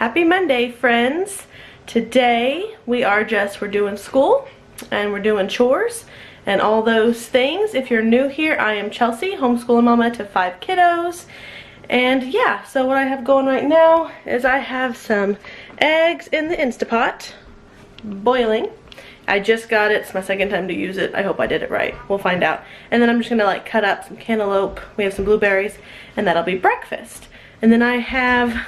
Happy Monday, friends. Today we're doing school and we're doing chores and all those things. If you're new here, I am Chelsea, homeschooling mama to 5 kiddos. And yeah, so what I have going right now is I have some eggs in the Instapot boiling. I just got it. It's my second time to use it. I hope I did it right. We'll find out. And then I'm just gonna like cut up some cantaloupe. We have some blueberries and that'll be breakfast. And then I have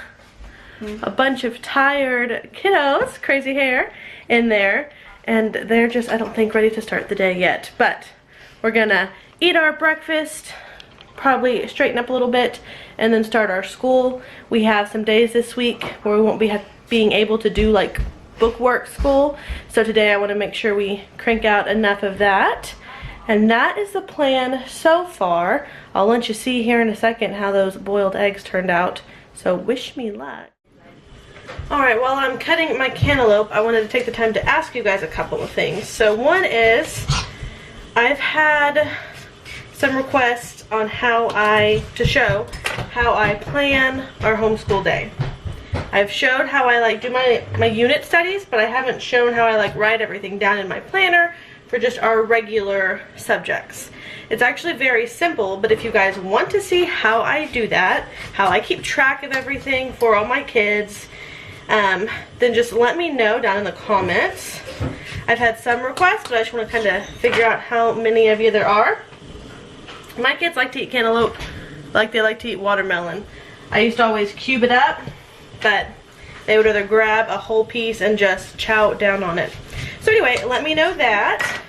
a bunch of tired kiddos, crazy hair, in there, and they're just, I don't think, ready to start the day yet. But we're gonna eat our breakfast, probably straighten up a little bit, and then start our school. We have some days this week where we won't be being able to do like bookwork school, so today I want to make sure we crank out enough of that. And that is the plan so far. I'll let you see here in a second how those boiled eggs turned out, so wish me luck. Alright, while I'm cutting my cantaloupe, I wanted to take the time to ask you guys a couple of things. So one is, I've had some requests on to show how I plan our homeschool day. I've showed how I like do my unit studies, but I haven't shown how I like write everything down in my planner for just our regular subjects. It's actually very simple, but if you guys want to see how I do that, how I keep track of everything for all my kids, then just let me know down in the comments. I've had some requests, but I just want to kind of figure out how many of you there are. My kids like to eat cantaloupe like they like to eat watermelon. I used to always cube it up, but they would rather grab a whole piece and just chow down on it. So anyway, let me know that.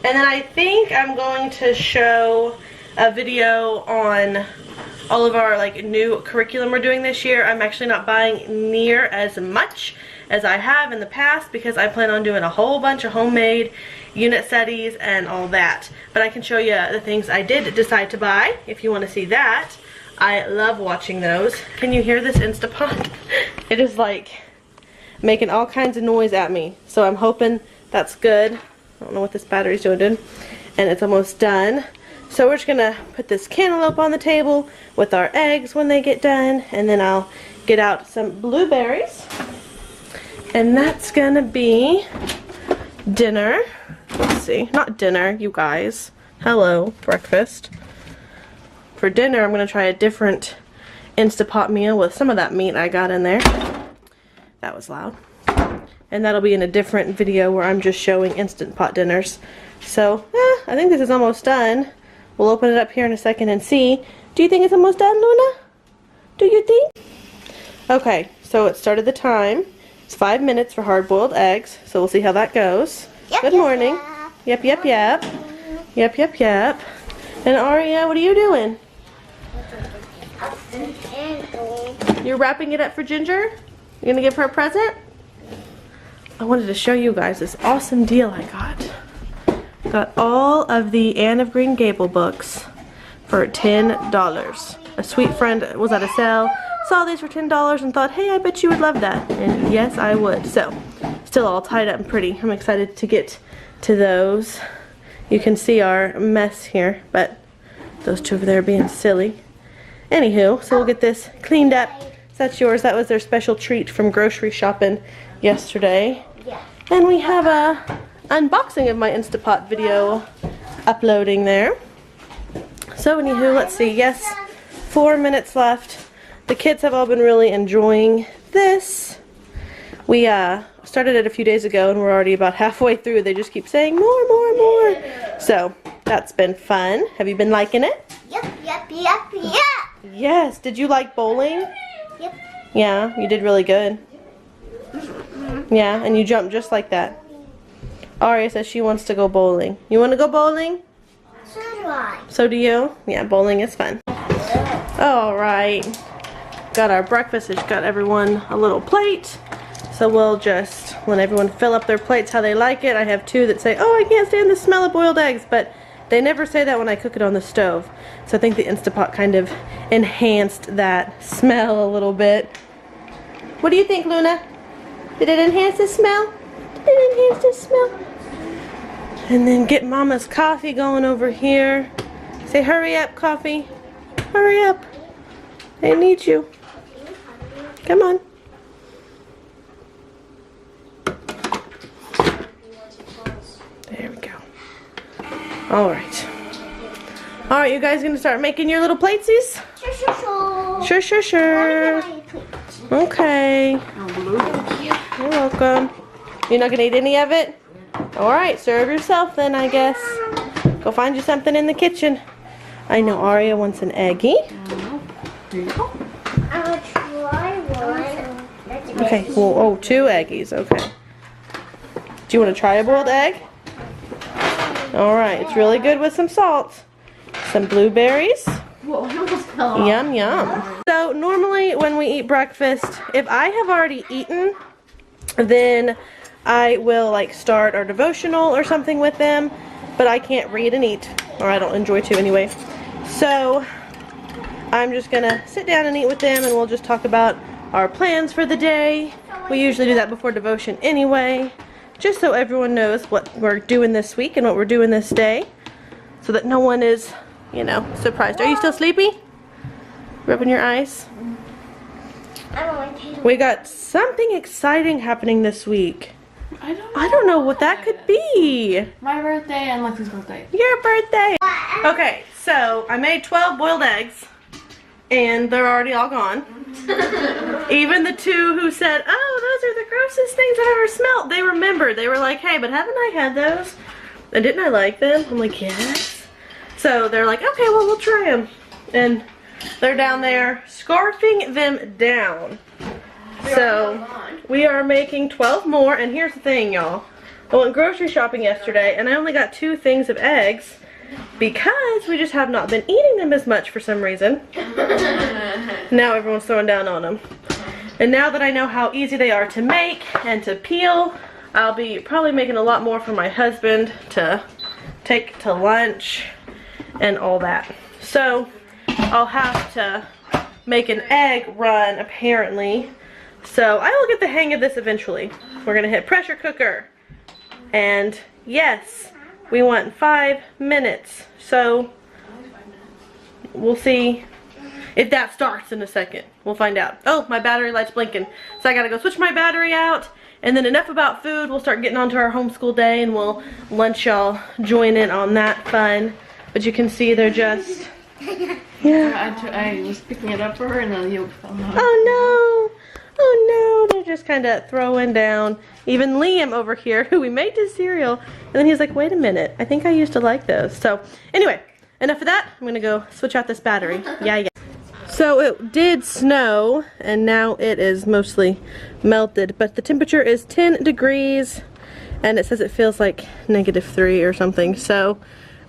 And then I think I'm going to show a video on all of our like new curriculum we're doing this year. I'm actually not buying near as much as I have in the past because I plan on doing a whole bunch of homemade unit studies and all that. But I can show you the things I did decide to buy if you want to see that. I love watching those. Can you hear this Instapot? It is like making all kinds of noise at me. So I'm hoping that's good. I don't know what this battery's doing. And it's almost done. So we're just gonna put this cantaloupe on the table with our eggs when they get done, and then I'll get out some blueberries. And that's gonna be dinner. Let's see, not dinner, you guys. Hello, breakfast. For dinner, I'm gonna try a different Instapot meal with some of that meat I got in there. That was loud. And that'll be in a different video where I'm just showing Instant Pot dinners. So, I think this is almost done. We'll open it up here in a second and see. Do you think it's almost done, Luna? Do you think? Okay, so it started the time. It's 5 minutes for hard-boiled eggs, so we'll see how that goes. Yep, Good morning. Yep, yep, yep. Yep, yep, yep. And Aria, what are you doing? You're wrapping it up for Ginger? You're gonna give her a present? I wanted to show you guys this awesome deal I got. Got all of the Anne of Green Gable books for $10. A sweet friend was at a sale, saw these for $10 and thought, hey, I bet you would love that. And yes, I would. So, still all tied up and pretty. I'm excited to get to those. You can see our mess here, but those two over there are being silly. Anywho, so we'll get this cleaned up. So that's yours. That was their special treat from grocery shopping yesterday. And we have a unboxing of my Instapot video uploading there. So anywho, let's see. Yes, 4 minutes left. The kids have all been really enjoying this. We started it a few days ago and we're already about halfway through. They just keep saying more, more, more. So that's been fun. Have you been liking it? Yep, yep, yep, yep. Yes. Did you like bowling? Yep. Yeah, you did really good. Yeah, and you jumped just like that. Aria says she wants to go bowling. You want to go bowling? So do I. So do you? Yeah, bowling is fun. Alright. Got our breakfast. It's got everyone a little plate. So we'll just let everyone fill up their plates how they like it. I have two that say, oh, I can't stand the smell of boiled eggs. But they never say that when I cook it on the stove. So I think the Instapot kind of enhanced that smell a little bit. What do you think, Luna? Did it enhance the smell? Did it enhance the smell? And then get Mama's coffee going over here. Say, hurry up, coffee. Hurry up. I need you. Come on. Alright. Alright, you guys gonna start making your little platesies? Sure. Okay. You're welcome. You're not gonna eat any of it? Alright, serve yourself then, I guess. Go find you something in the kitchen. I know Aria wants an eggie. I'll try one. Okay, well, oh, 2 eggies, okay. Do you want to try a boiled egg? Alright, it's really good with some salt. Some blueberries. Yum, yum. So, normally when we eat breakfast, if I have already eaten, then I will like start our devotional or something with them, but I can't read and eat, or I don't enjoy to anyway. So, I'm just gonna sit down and eat with them, and we'll just talk about our plans for the day. We usually do that before devotion anyway, just so everyone knows what we're doing this week and what we're doing this day, so that no one is, you know, surprised. Are you still sleepy? Rubbing your eyes? We got something exciting happening this week. I don't know what that could be. My birthday and Lexi's birthday. Your birthday. Okay, so I made 12 boiled eggs, and they're already all gone. Even the 2 who said, oh, those are the grossest things I've ever smelled, they remembered. They were like, hey, but haven't I had those? And didn't I like them? I'm like, yes. So they're like, okay, well, we'll try them. And they're down there scarfing them down. So we are making 12 more, and here's the thing, y'all. I went grocery shopping yesterday, and I only got 2 things of eggs because we just have not been eating them as much for some reason. Now everyone's throwing down on them. And now that I know how easy they are to make and to peel, I'll be probably making a lot more for my husband to take to lunch and all that. So I'll have to make an egg run apparently. So I will get the hang of this eventually. We're gonna hit pressure cooker. And yes, we want 5 minutes. So we'll see if that starts in a second. We'll find out. Oh, my battery light's blinking. So I gotta go switch my battery out. And then enough about food. We'll start getting on to our homeschool day, and we'll let y'all join in on that fun. But you can see they're just, yeah. I was picking it up for her, and then the yolk fell out. Oh no. Oh no, they're just kind of throwing down. Even Liam over here, who we made his cereal, and then he's like, wait a minute, I think I used to like those. So anyway, enough of that. I'm gonna go switch out this battery. Yeah. So it did snow, and now it is mostly melted, but the temperature is 10 degrees, and it says it feels like -3 or something. So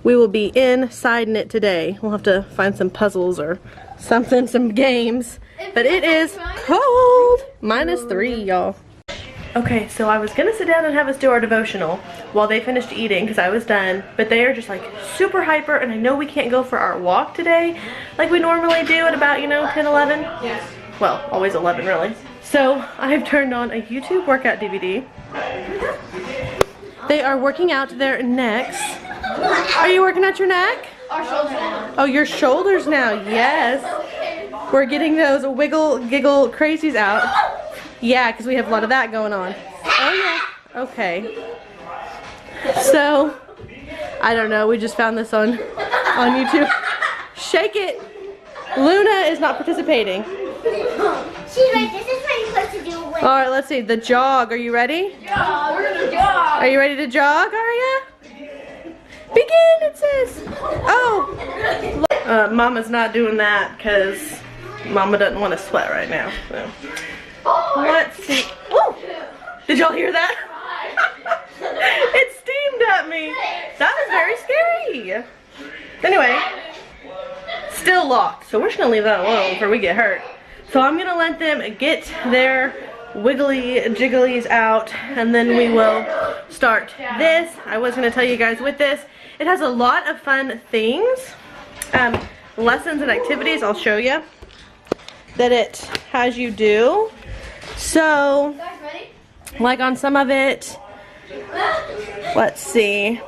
we will be inside it today. We'll have to find some puzzles or something, some games. But it is cold. -3, y'all. Okay, so I was gonna sit down and have us do our devotional while they finished eating because I was done, but they are just like super hyper, and I know we can't go for our walk today like we normally do at about, you know, 10, 11. Yes. Well, always 11 really. So I've turned on a YouTube workout DVD. They are working out their necks. Are you working out your neck? Our shoulders. Oh, your shoulders now, yes. We're getting those wiggle, giggle crazies out. Yeah, because we have a lot of that going on. Oh yeah, okay. So, I don't know, we just found this on YouTube. Shake it. Luna is not participating. She's right, this is what you're supposed to do with. All right, let's see, the jog, are you ready? Yeah, we're gonna jog. Are you ready to jog, Aria? Begin, it says. Oh, Mama's not doing that because Mama doesn't want to sweat right now. So. Let's see. Woo! Did y'all hear that? It steamed at me. That was very scary. Anyway, still locked. So we're just gonna leave that alone before we get hurt. So I'm gonna let them get their wiggly jigglies out, and then we will start this. I was gonna tell you guys with this, it has a lot of fun things, lessons and activities. I'll show you that it has you do. So, like on some of it, let's see,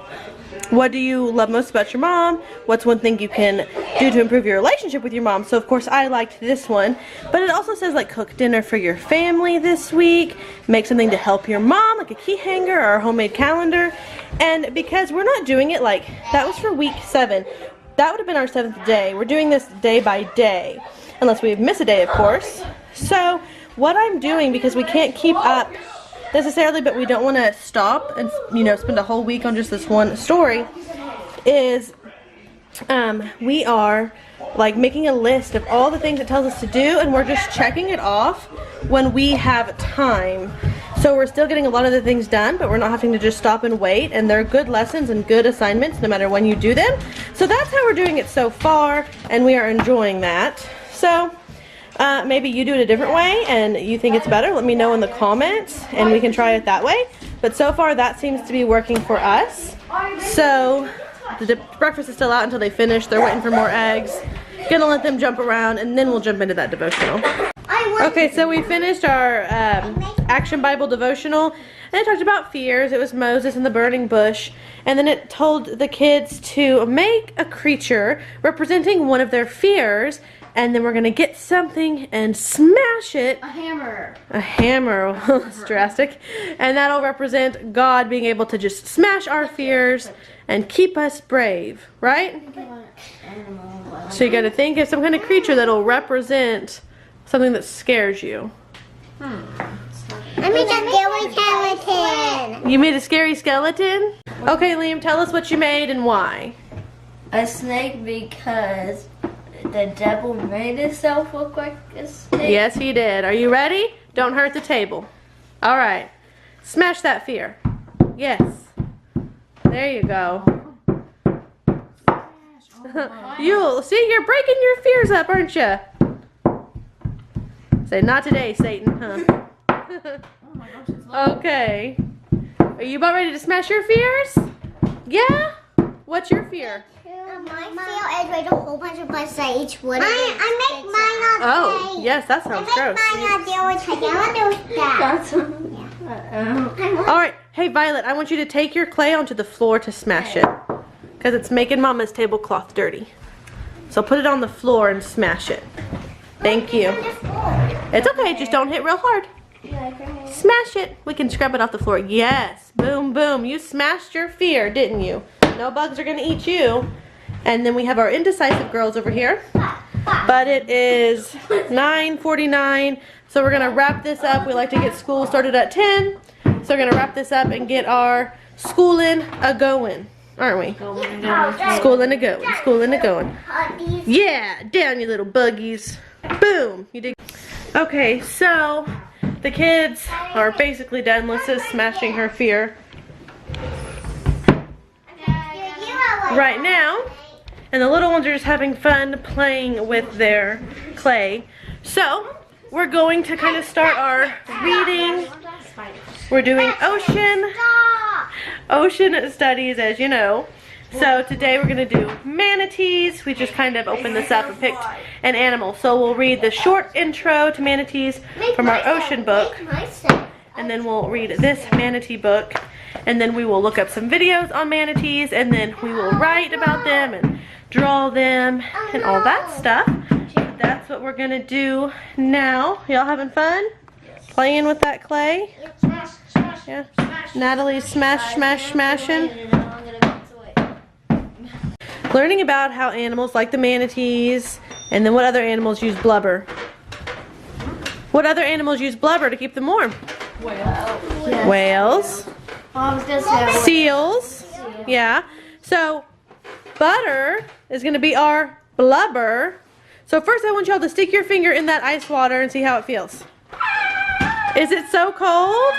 What do you love most about your mom? What's one thing you can do to improve your relationship with your mom? So of course I liked this one, but it also says like cook dinner for your family this week, make something to help your mom, like a key hanger or a homemade calendar. And because we're not doing it like, that was for week 7. That would have been our 7th day. We're doing this day by day, unless we miss a day, of course. So what I'm doing, because we can't keep up necessarily, but we don't want to stop and, you know, spend a whole week on just this one story, is we are like making a list of all the things it tells us to do, and we're just checking it off when we have time. So we're still getting a lot of the things done, but we're not having to just stop and wait, and they're good lessons and good assignments no matter when you do them. So that's how we're doing it so far, and we are enjoying that. So maybe you do it a different way and you think it's better. Let me know in the comments and we can try it that way. But so far that seems to be working for us. So the breakfast is still out until they finish. They're waiting for more eggs. Gonna let them jump around and then we'll jump into that devotional. Okay, so we finished our Action Bible devotional, and it talked about fears. It was Moses and the burning bush, and then it told the kids to make a creature representing one of their fears, and then we're gonna get something and smash it. A hammer. A hammer, that's drastic. And that'll represent God being able to just smash our fears and keep us brave, right? So you gotta think of some kind of creature that'll represent something that scares you. I made a scary skeleton. You made a scary skeleton? Okay, Liam, tell us what you made and why. A snake because the devil made himself look like a snake. Yes, he did. Are you ready? Don't hurt the table. All right. Smash that fear. Yes. There you go. You'll see, you're breaking your fears up, aren't you? Say, not today, Satan, huh? Okay. Are you about ready to smash your fears? Yeah? What's your fear? My fear is write a whole bunch of places I each would. I make mine on Oh, yes, that sounds gross. All right. Hey, Violet, I want you to take your clay onto the floor to smash it. Because it's making Mama's tablecloth dirty. So put it on the floor and smash it. Thank you. It's okay, just don't hit real hard. Smash it. We can scrub it off the floor. Yes. Boom, boom. You smashed your fear, didn't you? No bugs are going to eat you. And then we have our indecisive girls over here. But it is 9:49, so we're going to wrap this up. We like to get school started at 10. So we're going to wrap this up and get our schooling a-going, aren't we? Schooling a-going. Schooling a-going. Yeah, down you little buggies. Boom. You did. Okay, so the kids are basically done. Lissa's smashing her fear right now, and the little ones are just having fun playing with their clay. So we're going to kind of start our reading. We're doing ocean studies, as you know. So today we're going to do manatees. We just kind of opened this up and picked an animal. So we'll read the short intro to manatees from our ocean book. And then we'll read this manatee book. And then we will look up some videos on manatees. And then we will write about them and draw them and all that stuff. So that's what we're going to do now. Y'all having fun? Playing with that clay? Yeah. Natalie's smashing. Learning about how animals like the manatees, and then what other animals use blubber. What other animals use blubber to keep them warm? Whales. Whales. I was gonna say Seals. Yeah. So butter is going to be our blubber. So first I want y'all to stick your finger in that ice water and see how it feels. Is it so cold?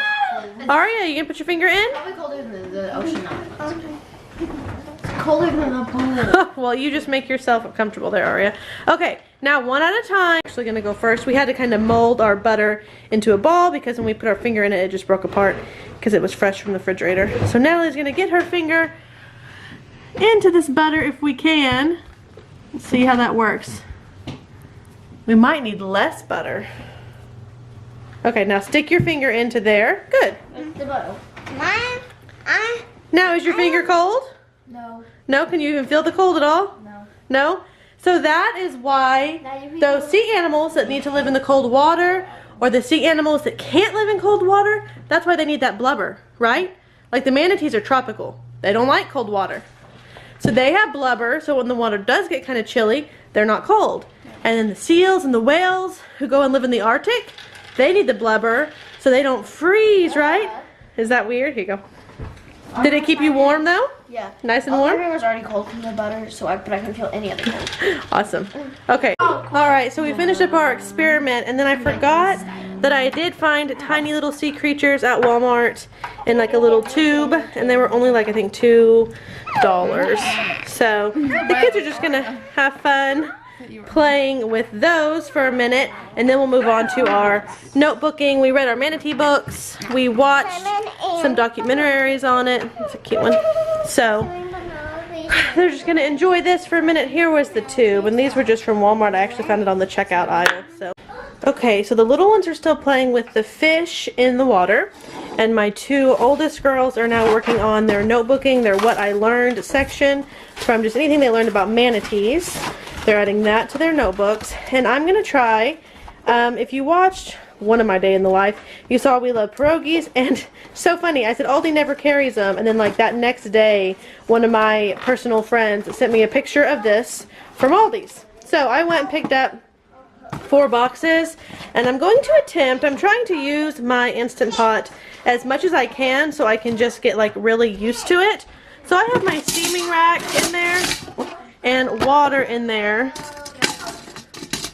Aria, you gonna put your finger in? Probably colder than the ocean. Colder than the pool. Well, you just make yourself comfortable there, Aria. Okay, now one at a time. Actually gonna go first. We had to kind of mold our butter into a ball because when we put our finger in it, it just broke apart because it was fresh from the refrigerator. So Natalie's gonna get her finger into this butter if we can. Let's see how that works. We might need less butter. Okay, now stick your finger into there. Good. the bottle. Now is your finger cold? No. No? Can you even feel the cold at all? No. No? So that is why those sea animals that need to live in the cold water, or the sea animals that can't live in cold water, that's why they need that blubber, right? Like the manatees are tropical. They don't like cold water. So they have blubber, so when the water does get kind of chilly, they're not cold. And then the seals and the whales who go and live in the Arctic, they need the blubber so they don't freeze, right? Is that weird? Here you go. Did it keep you warm though? Yeah. Nice and My warm? room was already cold from the butter, but I couldn't feel any other cold. Awesome. Okay. Alright, so we finished up our experiment, and then I forgot that I did find tiny little sea creatures at Walmart in like a little tube, and they were only like I think $2. So the kids are just gonna have fun playing with those for a minute, and then we'll move on to our notebooking. We read our manatee books. We watched some documentaries on it. It's a cute one. So they're just gonna enjoy this for a minute. Here was the tube, and these were just from Walmart. I actually found it on the checkout aisle. So okay, so the little ones are still playing with the fish in the water, and my 2 oldest girls are now working on their notebooking, their what I learned section from just anything they learned about manatees. They're adding that to their notebooks, and I'm gonna try, if you watched one of my day in the life, you saw we love pierogies, and so funny, I said Aldi never carries them, and then like that next day, one of my personal friends sent me a picture of this from Aldi's. So I went and picked up 4 boxes, and I'm going to attempt, I'm trying to use my Instant Pot as much as I can so I can just get like really used to it. So I have my steaming rack in there and water in there,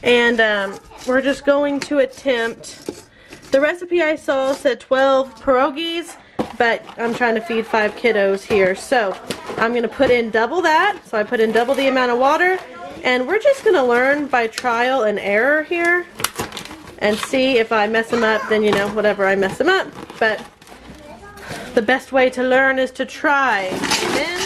and we're just going to attempt, the recipe I saw said 12 pierogies, but I'm trying to feed 5 kiddos here, so I'm going to put in double that. So I put in double the amount of water, and we're just going to learn by trial and error here and see if I mess them up, then you know, whatever, I mess them up. But the best way to learn is to try. Amen?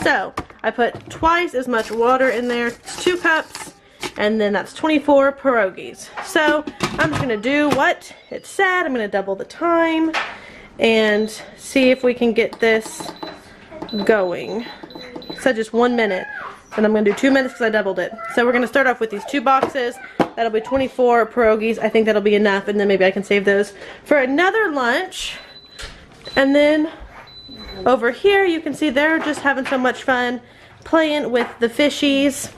So I put twice as much water in there, 2 cups, and then that's 24 pierogies. So I'm just going to do what it said. I'm going to double the time and see if we can get this going. It said just 1 minute, and I'm going to do 2 minutes because I doubled it. So we're going to start off with these 2 boxes. That'll be 24 pierogies. I think that'll be enough, and then maybe I can save those for another lunch. And then over here you can see they're just having so much fun playing with the fishies.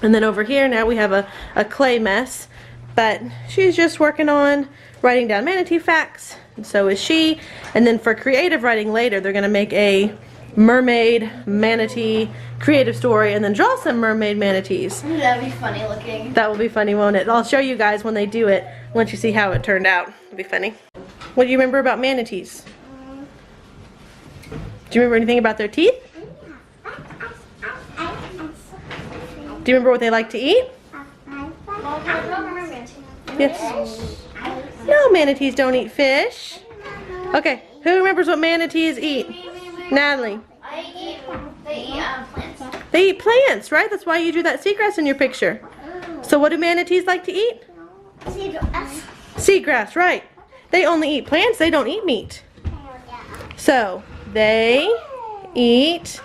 And then over here now we have a clay mess, but she's just working on writing down manatee facts, and so is she. And then for creative writing later, they're going to make a mermaid manatee creative story and then draw some mermaid manatees. That'd be funny looking. That will be funny, won't it? I'll show you guys when they do it, once you see how it turned out. It'll be funny. What do you remember about manatees? Do you remember anything about their teeth? Do you remember what they like to eat? Yes. No, manatees don't eat fish. Okay, who remembers what manatees eat? Natalie. They eat plants. They eat plants, right? That's why you drew that seagrass in your picture. So what do manatees like to eat? Seagrass. Seagrass, right. They only eat plants, they don't eat meat. So, they eat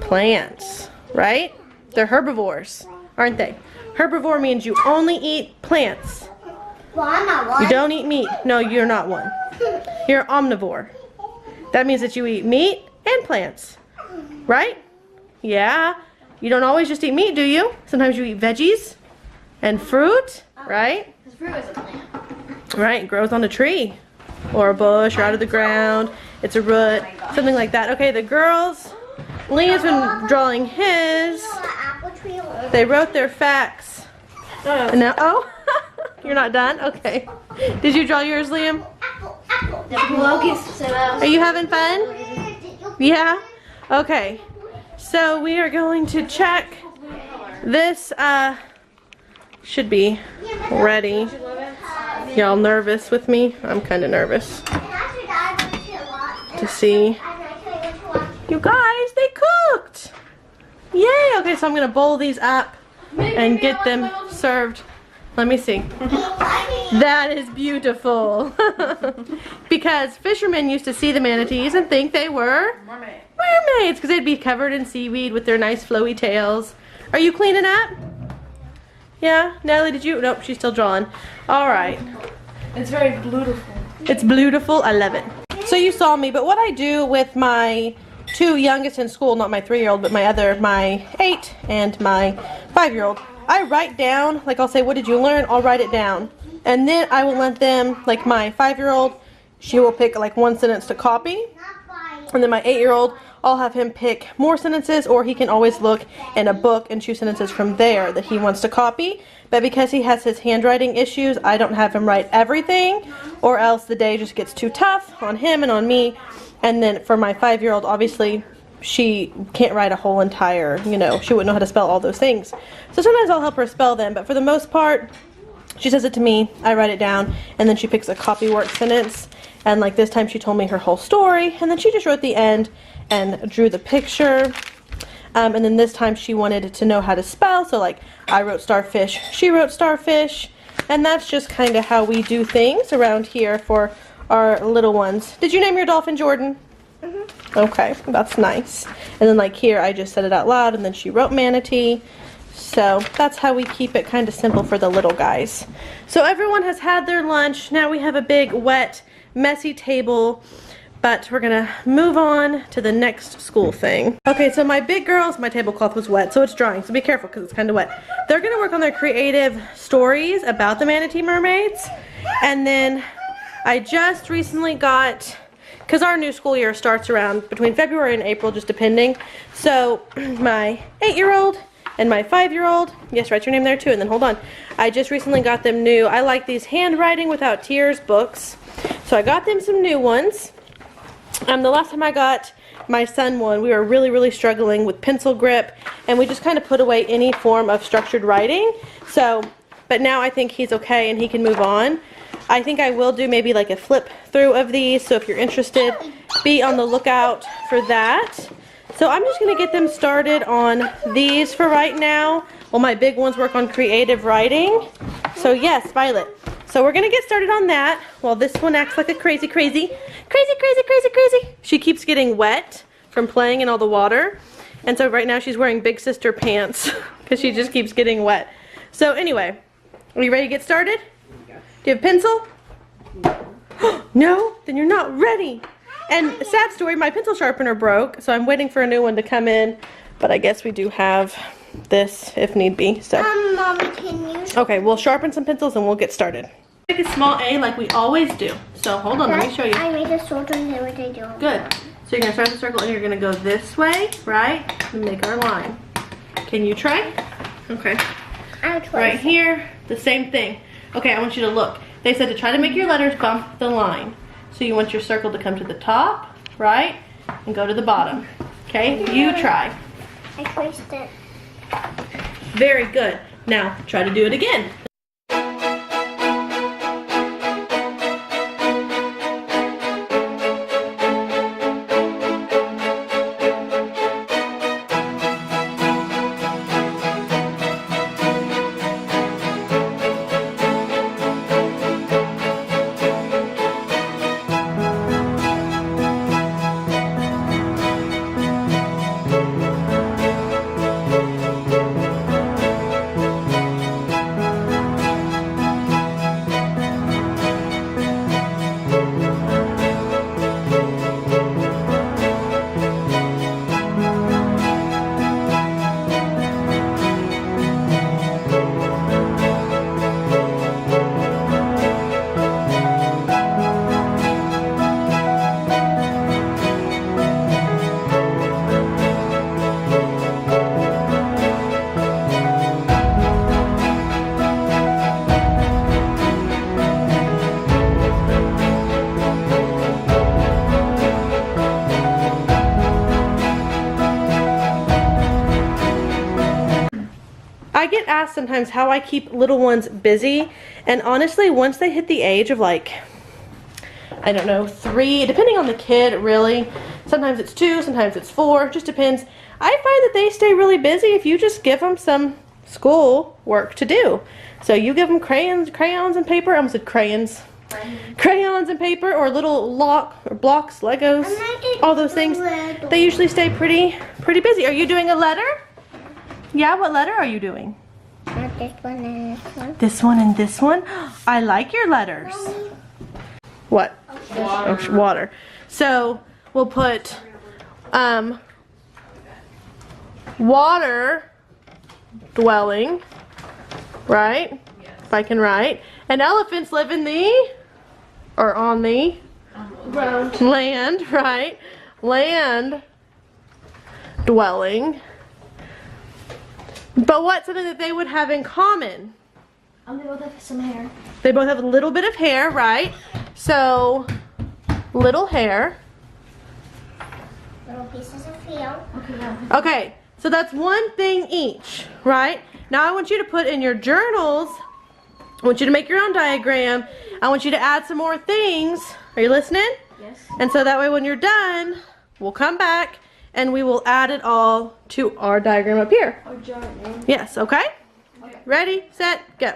plants, right? They're herbivores, aren't they? Herbivore means you only eat plants. Well, I'm not one. You don't eat meat. No, you're not one. You're omnivore. That means that you eat meat and plants, right? Yeah. You don't always just eat meat, do you? Sometimes you eat veggies and fruit, right? Because fruit is a plant. Right, it grows on a tree or a bush or out of the ground. It's a root, something like that. Okay, the girls, Liam's been drawing his. They wrote their facts. And now, oh, you're not done? Okay. Did you draw yours, Liam? Are you having fun? Yeah? Okay. So we are going to check. This should be ready. Y'all nervous with me? I'm kind of nervous to see. You guys, they cooked! Yay! Okay, so I'm gonna bowl these up and get them served. Let me see. That is beautiful. Because fishermen used to see the manatees and think they were mermaids because they'd be covered in seaweed with their nice flowy tails. Are you cleaning up? Yeah? Natalie, did you? Nope, she's still drawing. All right. It's very beautiful. It's beautiful. I love it. So you saw me, but what I do with my two youngest in school, not my 3-year-old, but my 8 and my 5-year-old, I write down, like I'll say, what did you learn? I'll write it down. And then I will let them, like my 5-year-old, she will pick like one sentence to copy. And then my 8-year-old, I'll have him pick more sentences, or he can always look in a book and choose sentences from there that he wants to copy. But because he has his handwriting issues, I don't have him write everything, or else the day just gets too tough on him and on me. And then for my 5-year-old, obviously, she can't write a whole entire, you know, she wouldn't know how to spell all those things. So sometimes I'll help her spell them, but for the most part, she says it to me, I write it down, and then she picks a copy work sentence. And like this time she told me her whole story, and then she just wrote the end and drew the picture. And then this time she wanted to know how to spell, so like I wrote starfish, she wrote starfish, and that's just kind of how we do things around here for our little ones. Did you name your dolphin Jordan? Mm-hmm. Okay, that's nice. And then like here I just said it out loud, and then she wrote manatee. So that's how we keep it kind of simple for the little guys. So everyone has had their lunch. Now we have a big wet messy table, but we're gonna move on to the next school thing. Okay, so my big girls, my tablecloth was wet, so it's drying, so be careful because it's kind of wet. They're gonna work on their creative stories about the manatee mermaids. And then I just recently got, because our new school year starts around between February and April, just depending. So my 8-year-old and my 5-year-old, yes, write your name there too, and then hold on. I just recently got them new, I like these handwriting without tears books. So I got them some new ones. The last time I got my son one, we were really struggling with pencil grip, and we just kind of put away any form of structured writing. So, but now I think he's okay and he can move on. I think I will do maybe like a flip through of these, so if you're interested, be on the lookout for that. So I'm just going to get them started on these for right now, while my big ones work on creative writing. So yes, Violet. So we're going to get started on that while this one acts like a crazy. She keeps getting wet from playing in all the water. And so right now she's wearing big sister pants because she just keeps getting wet. So anyway, are you ready to get started? Do you have a pencil? No? Then you're not ready. And sad story, my pencil sharpener broke, so I'm waiting for a new one to come in. But I guess we do have this if need be. So Mommy, can you? Okay, we'll sharpen some pencils and we'll get started. Make a small A like we always do. So hold on, let me show you. I made a circle and then what I do. Good. So you're gonna start the circle and you're gonna go this way, right? And make our line. Can you try? Okay. I'll try. Right here, the same thing. Okay, I want you to look. They said to try to make your letters bump the line. So you want your circle to come to the top, right? And go to the bottom. Okay, you try. I traced it. Very good. Now try to do it again. I get asked sometimes how I keep little ones busy, and honestly, once they hit the age of like, I don't know, 3, depending on the kid, really. Sometimes it's 2, sometimes it's 4, just depends. I find that they stay really busy if you just give them some school work to do. So you give them crayons and paper. I almost said crayons. Crayons and paper, or little blocks, Legos. I'm not gonna all those things. They usually stay pretty busy. Are you doing a letter? Yeah, what letter are you doing? This one and this one. This one and this one? I like your letters. What? Water. Oh, water. So we'll put water dwelling, right? If I can write. And elephants live in the, or on the Ground. land, right? Land dwelling. But what's something that they would have in common? They both have some hair. They both have a little bit of hair, right? So, little hair. Little pieces of hair. Okay, yeah. Okay, so that's one thing each, right? Now I want you to put in your journals, I want you to make your own diagram. I want you to add some more things. Are you listening? Yes. And so that way when you're done, we'll come back and we will add it all to our diagram up here. Or journal. Yes, okay? Okay. Ready, set, go.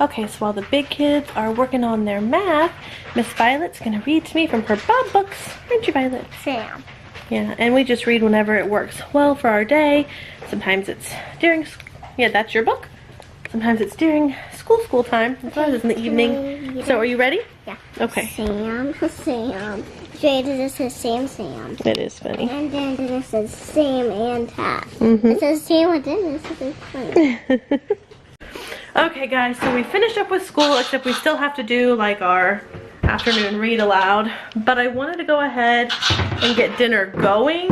Okay, so while the big kids are working on their math, Miss Violet's gonna read to me from her Bob books. Aren't you, Violet? Sam. Yeah, and we just read whenever it works well for our day. Sometimes it's during, yeah, that's your book. Sometimes it's during school time. Sometimes it's in the evening. So are you ready? Yeah. Okay. Sam. This says Sam. It is funny. And then it says Sam and Tat. Mm-hmm. It says Sam within this. Is funny. Okay, guys, so we finished up with school, except we still have to do like our afternoon read aloud. But I wanted to go ahead and get dinner going.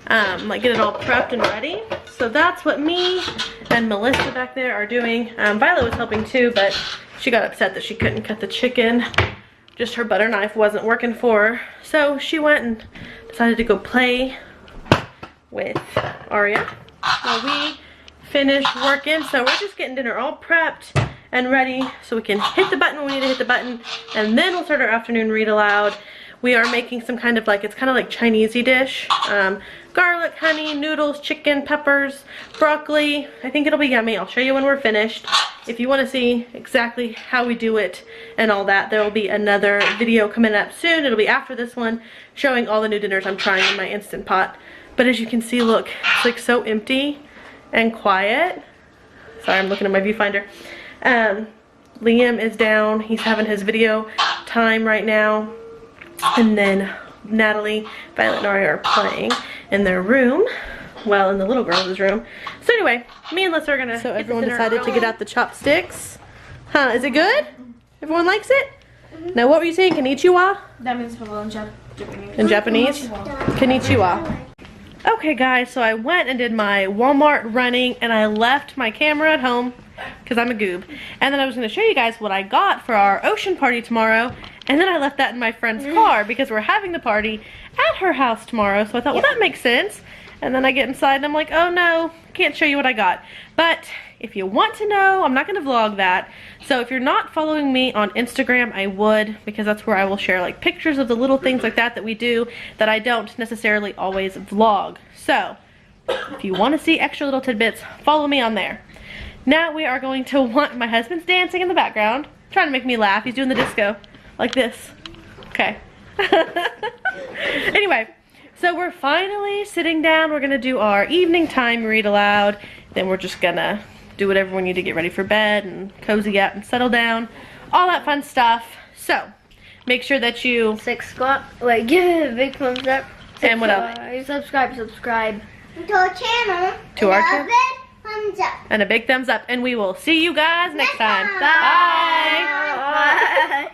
Like get it all prepped and ready. So that's what me and Melissa back there are doing. Violet was helping too, but she got upset that she couldn't cut the chicken. Just her butter knife wasn't working for her. So she went and decided to go play with Aria while we finished working. So we're just getting dinner all prepped and ready so we can hit the button when we need to hit the button, and then we'll start our afternoon read aloud. We are making some kind of like, it's kind of like Chinese-y dish. Garlic, honey, noodles, chicken, peppers, broccoli. I think it'll be yummy. I'll show you when we're finished. If you want to see exactly how we do it and all that, there will be another video coming up soon. It'll be after this one, showing all the new dinners I'm trying in my Instant Pot. But as you can see, look, it's like so empty and quiet. Sorry, I'm looking at my viewfinder. Liam is down. He's having his video time right now. And then Natalie, Violet, and Aria are playing in their room. Well, in the little girl's room. So anyway, me and Lissa are gonna. So everyone decided to get out the chopsticks. Huh? Is it good? Everyone likes it? Now, what were you saying? Konnichiwa? That means hello in Japanese. In Japanese? Konnichiwa. Okay, guys. So I went and did my Walmart running, and I left my camera at home because I'm a goob. And then I was gonna show you guys what I got for our ocean party tomorrow. And then I left that in my friend's car because we're having the party at her house tomorrow. So I thought, well, that makes sense. And then I get inside and I'm like, oh no, can't show you what I got. But if you want to know, I'm not going to vlog that. So if you're not following me on Instagram, I would, because that's where I will share like pictures of the little things like that we do that I don't necessarily always vlog. So if you want to see extra little tidbits, follow me on there. Now we are going to my husband's dancing in the background, trying to make me laugh. He's doing the disco. Like this. Okay. Anyway, so we're finally sitting down. We're gonna do our evening time read aloud. Then we're just gonna do whatever we need to get ready for bed and cozy up and settle down. All that fun stuff. So, make sure that you Wait, give it a big thumbs up. And what else? Subscribe. To our channel. To our channel. Thumbs up. And a big thumbs up. And we will see you guys next time. time. Bye. Bye.